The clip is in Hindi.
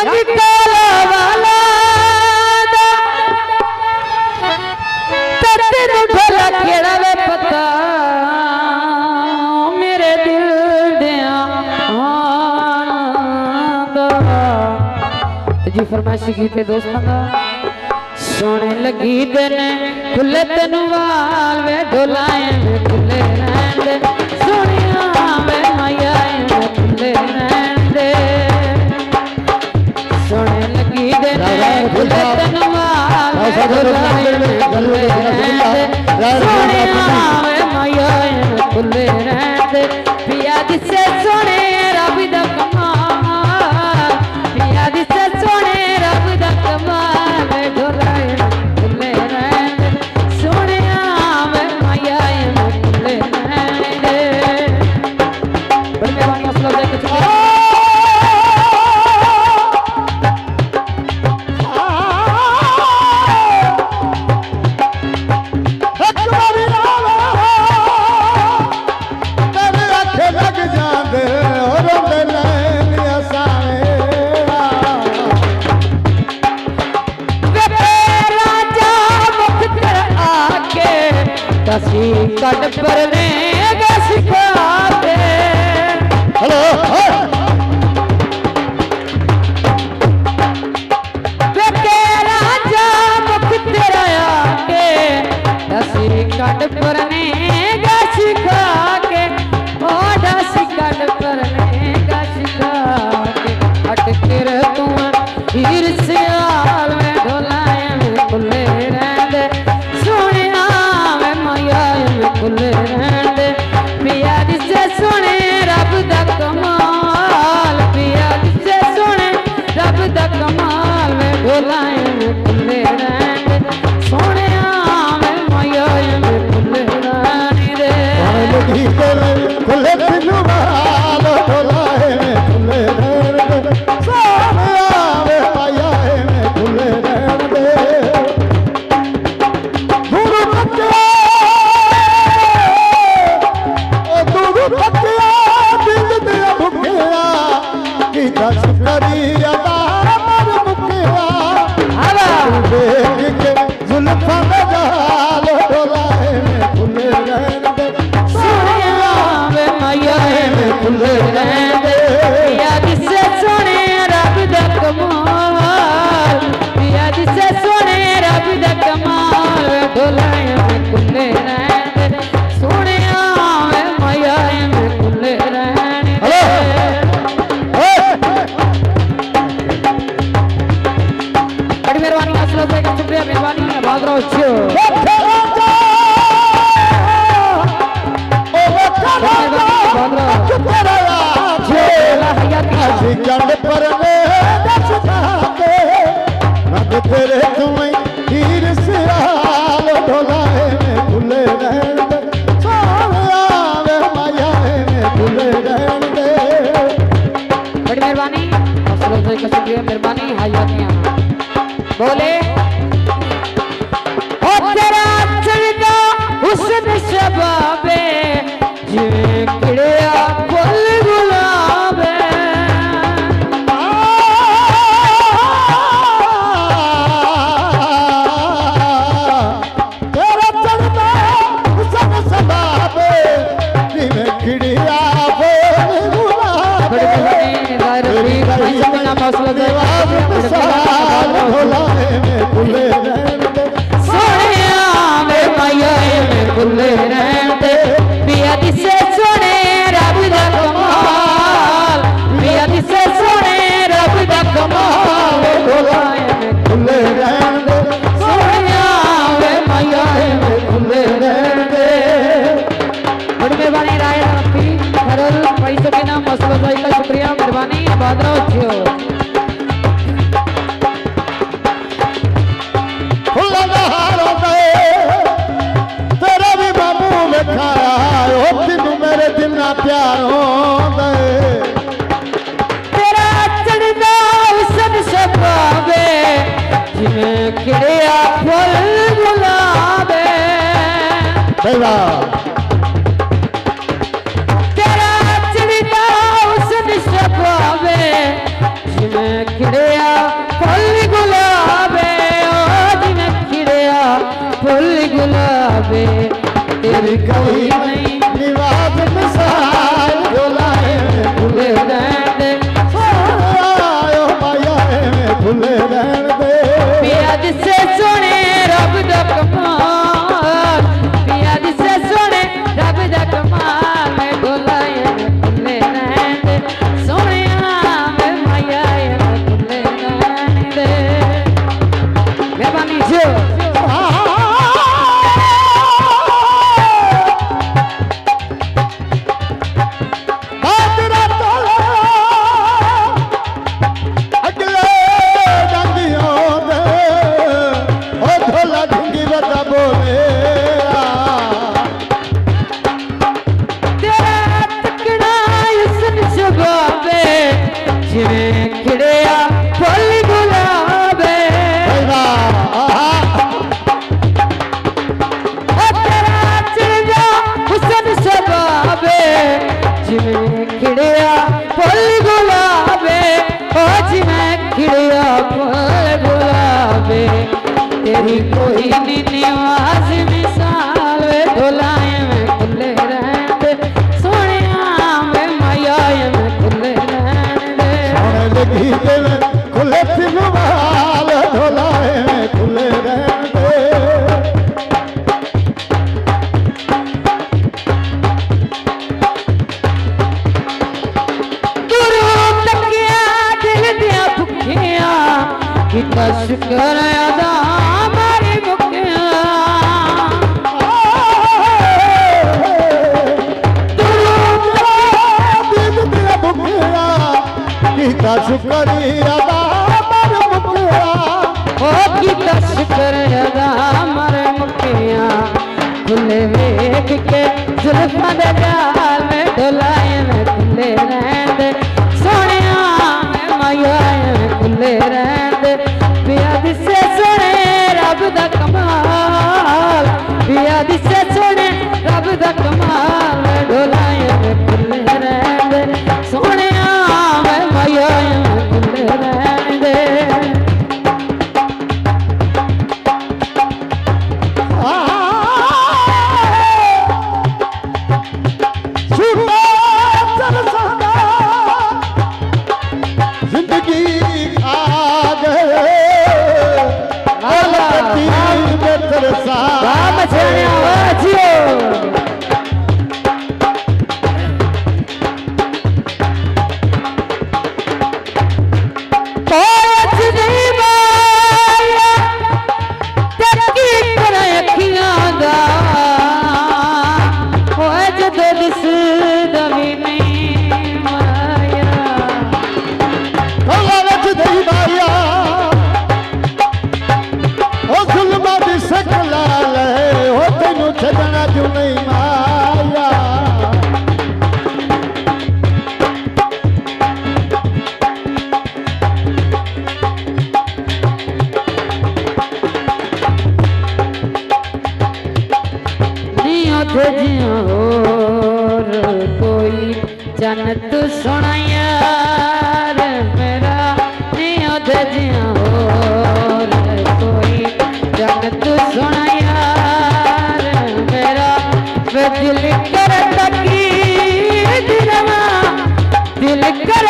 रंग काला वाला तेन भला केड़ा वे पता मेरे दिल दिया जी फरमाइश की थे दोस्तों का सोने लगी दिन खुले तेन वाल वे डोलाए वे खुले रहंदे सोनिया वे माया वे खुले रहंदे सोने लगी दिन खुले तेन वाल वे डोलाए वे खुले रहंदे सोनिया वे माया वे खुले रहंदे पिया दिसे सोने रब दा कमाल पिया दिसे सोने रब दा कमाल वे डोलाए खुले रहंदे सोनिया वे माया वे खुले रहंदे बड़ी मेहरबानी अस्सलाम वालेकुम कट परने सिखाते हेलो राजा मुख तेरा आके दसी कट परने सिखा के ओ दसी कट परने सिखा के अटकर तू हीर सियाल में ढोलाए में खुले रहंदे सोनिया वे माया में खुले रहंदे पिया दिसे सोने रब दा कमाल पिया दिसे सोने रब दा कमाल में ढोलाए में खुले रहंदे सोनिया वे माया में खुले रहंदे लगी तेरे खुले दिल वाल ढोलाए में खुले रहंदे सोनिया वे माया में खुले रहंदे गुरु बच्चा ओ गुरु बच्चा दिल दे भुखिया की दस करिया मर मुखिया हवा देख के जुल्फा जाल ढोलाए में खुले रहंदे सोनिया वे माया में खुले रहंदे पिया दिसे सोने रब दा कमाल पिया दिसे सोने रब दा कमाल ढोलाए में खुले रहंदे सोनिया वे माया में खुले रहंदे बड़ी मेहरबानी अस्सलाम वालेकुम शुक्रिया मेहरबानी आबाद रहो अच्छो चंड पर रब तेरे तुम्हें हीर सियाल ढोलाए में खुले रहंदे सोनिया वे माया में खुले रहंदे बड़ी मेहरबानी अस्सलाम वालेकुम शुक्रिया मेहरबानी हयातियां बोले ओ तेरा चलदा हुस्न शबाबे जिवें खिड़िया फुल गुलाबे तेरा चलदा हुस्न शबाबे जिवें खिड़िया फुल गुलाबे ढोलाए में खुले रहंदे सोनिया वे माया में खुले रहंदे पिया दिसे सोने रब दा कमाल पिया दिसे सोने रब दा कमाल ढोलाए में खुले रहंदे सोनिया वे माया में खुले रहंदे बड़ी मेहरबानी राय रफी खरल पैसे के नाम मसला भाई का शुक्रिया मेहरबानी आबाद रहो बाजरा तोला अगले डंगियों दे ओ ढोला ढूंगी बता बोले तेरा तकना इसन जवाबे जिवें खिड़िया फुल गुलाबे जिवें खिड़िया फुल गुलाबे ओ जिवें खिड़िया फुल गुलाबे तेरी कोई नी आवाज मिसाल वे ढोलाए में खुले रहंदे सोहणिया वे माया में खुले रहंदे सोने लगी दिल खुले सिलवाल ढोलाए में खुले रहंदे कितना शुक्र अदा हमारी मुखिया कितना शुक्रिया हमारे मुखिया ओ कितना शुक्र अदा हमारे मुखिया खुले वेख के जुल्फां दे जाल में ढोलाए में खुले रहंदे सोहणिया में माया में खुले रहंदे पिया दिसे सोने रब दा कमाल पिया दिसे सोने रब दा कमाल ढोलाए में खुले रहंदे सोहणिया में माया में खुले रहंदे जिंदगी आ गए राम छाया वाजियो कोच नहीं माया तकी कर अखियां दा ओ जद दिस दवी नहीं माया दई माया ओ जुल्मा दी सकला ले ओ तेनू छड़ना जो नहीं माया थे जिया और कोई जन्नत सोना यार मेरा नहीं थे जिया और कोई जन्नत सोना यार मेरा वे दिल कर तकी दिल कर